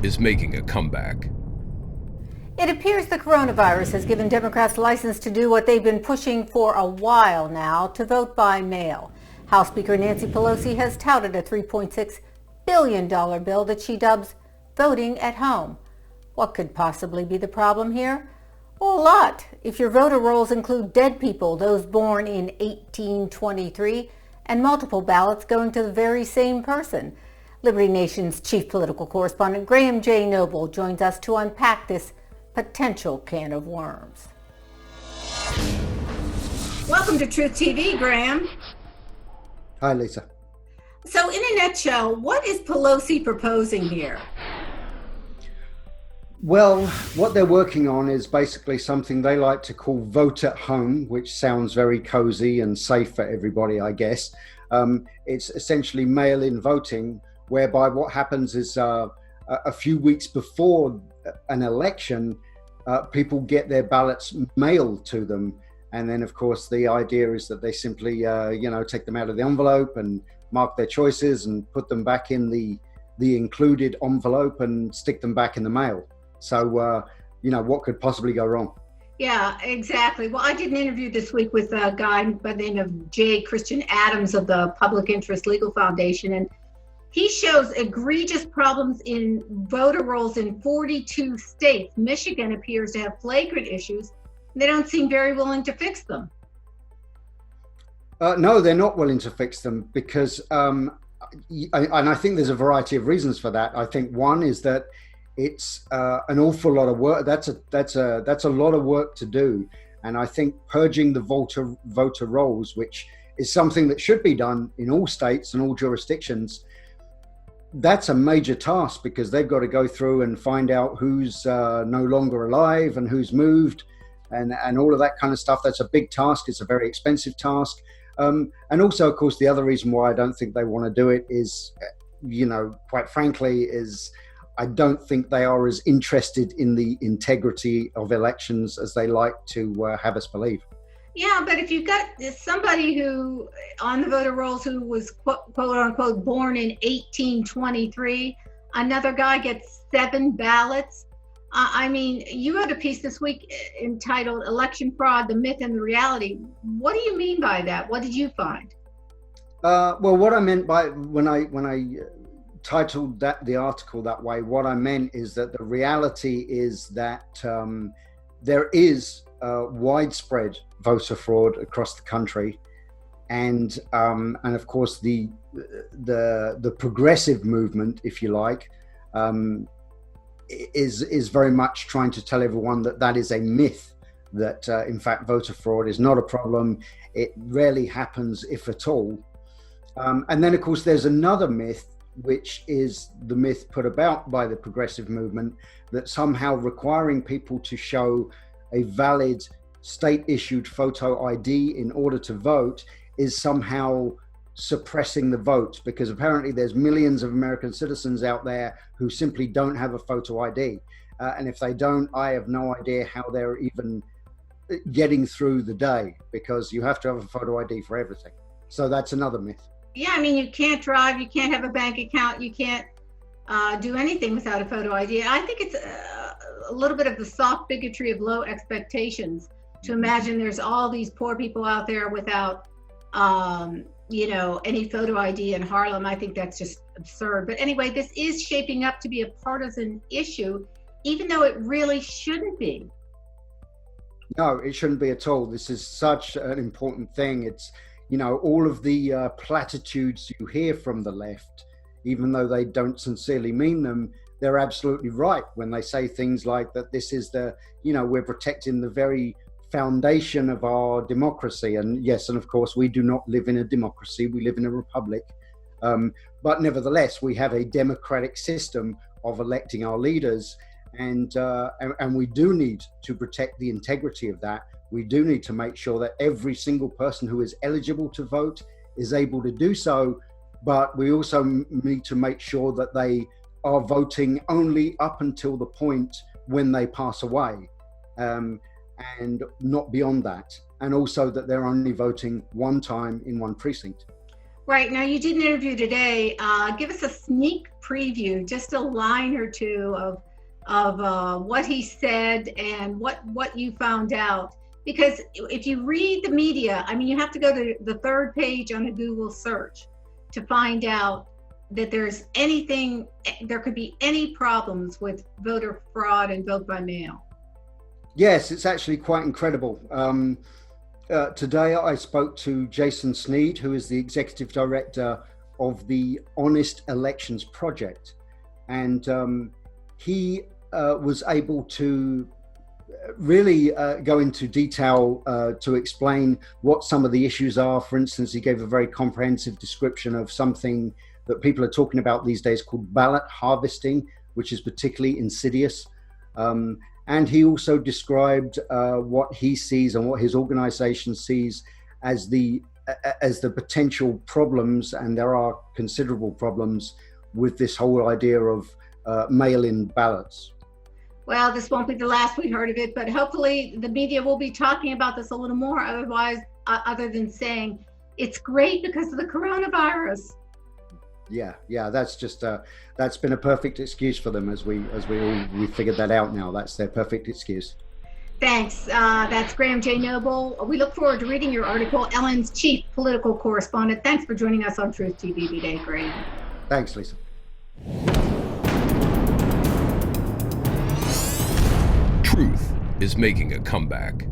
is making a comeback. It appears the coronavirus has given Democrats license to do what they've been pushing for a while now, to vote by mail. House Speaker Nancy Pelosi has touted a $3.6 billion bill that she dubs voting at home. What could possibly be the problem here? Well, a lot. If your voter rolls include dead people, those born in 1823, and multiple ballots going to the very same person. Liberty Nation's chief political correspondent Graham J. Noble joins us to unpack this potential can of worms. Welcome to Truth TV, Graham. Hi, Lisa. So in a nutshell, what is Pelosi proposing here? Well, what they're working on is basically something they like to call vote at home, which sounds very cozy and safe for everybody, I guess. It's essentially mail-in voting, whereby what happens is a few weeks before an election, people get their ballots mailed to them. And then, of course, the idea is that they simply, take them out of the envelope and mark their choices and put them back in the included envelope and stick them back in the mail. So, what could possibly go wrong? Yeah, exactly. Well, I did an interview this week with a guy by the name of J. Christian Adams of the Public Interest Legal Foundation, and he shows egregious problems in voter rolls in 42 states. Michigan appears to have flagrant issues. They don't seem very willing to fix them. No, they're not willing to fix them because, and I think there's a variety of reasons for that. I think one is that it's an awful lot of work. That's a lot of work to do, and I think purging the voter rolls, which is something that should be done in all states and all jurisdictions, that's a major task because they've got to go through and find out who's no longer alive and who's moved, and all of that kind of stuff. That's a big task. It's a very expensive task, and also, of course, the other reason why I don't think they want to do it is, quite frankly, is I don't think they are as interested in the integrity of elections as they like to have us believe. Yeah, but if you've got somebody who, on the voter rolls, who was quote unquote born in 1823, another guy gets 7 ballots. I mean, you wrote a piece this week entitled "Election Fraud: The Myth and the Reality." What do you mean by that? What did you find? Well, what I meant by when I titled the article that way, what I meant is that the reality is that there is widespread voter fraud across the country, and of course the progressive movement, if you like, is very much trying to tell everyone that is a myth, that in fact voter fraud is not a problem. It rarely happens, if at all. And then, of course, there's another myth, which is the myth put about by the progressive movement, that somehow requiring people to show a valid state-issued photo ID in order to vote is somehow suppressing the vote, because apparently there's millions of American citizens out there who simply don't have a photo ID. And if they don't, I have no idea how they're even getting through the day, because you have to have a photo ID for everything. So that's another myth. Yeah, I mean, you can't drive, you can't have a bank account, you can't do anything without a photo ID. I think it's a little bit of the soft bigotry of low expectations to imagine there's all these poor people out there without, any photo ID in Harlem. I think that's just absurd. But anyway, this is shaping up to be a partisan issue, even though it really shouldn't be. No, it shouldn't be at all. This is such an important thing. It's, all of the platitudes you hear from the left, even though they don't sincerely mean them, they're absolutely right when they say things like that this is we're protecting the very foundation of our democracy. And yes, and of course, we do not live in a democracy, we live in a republic. But nevertheless, we have a democratic system of electing our leaders, and we do need to protect the integrity of that. We do need to make sure that every single person who is eligible to vote is able to do so, but we also need to make sure that they are voting only up until the point when they pass away, and not beyond that, and also that they're only voting one time in one precinct. Right. Now, you did an interview today. Give us a sneak preview, just a line or two of what he said and what you found out. Because if you read the media, I mean, you have to go to the third page on a Google search to find out that there could be any problems with voter fraud and vote by mail. Yes, it's actually quite incredible. Today I spoke to Jason Sneed, who is the executive director of the Honest Elections Project. And he was able to really go into detail to explain what some of the issues are. For instance, he gave a very comprehensive description of something that people are talking about these days called ballot harvesting, which is particularly insidious. And he also described what he sees and what his organization sees as the potential problems, and there are considerable problems with this whole idea of mail-in ballots. Well, this won't be the last we heard of it, but hopefully the media will be talking about this a little more. Otherwise, other than saying it's great because of the coronavirus. Yeah, that's just that's been a perfect excuse for them, as we figured that out now. That's their perfect excuse. Thanks. That's Graham J. Noble. We look forward to reading your article, Ellen's chief political correspondent. Thanks for joining us on Truth TV today, Graham. Thanks, Lisa. Truth is making a comeback.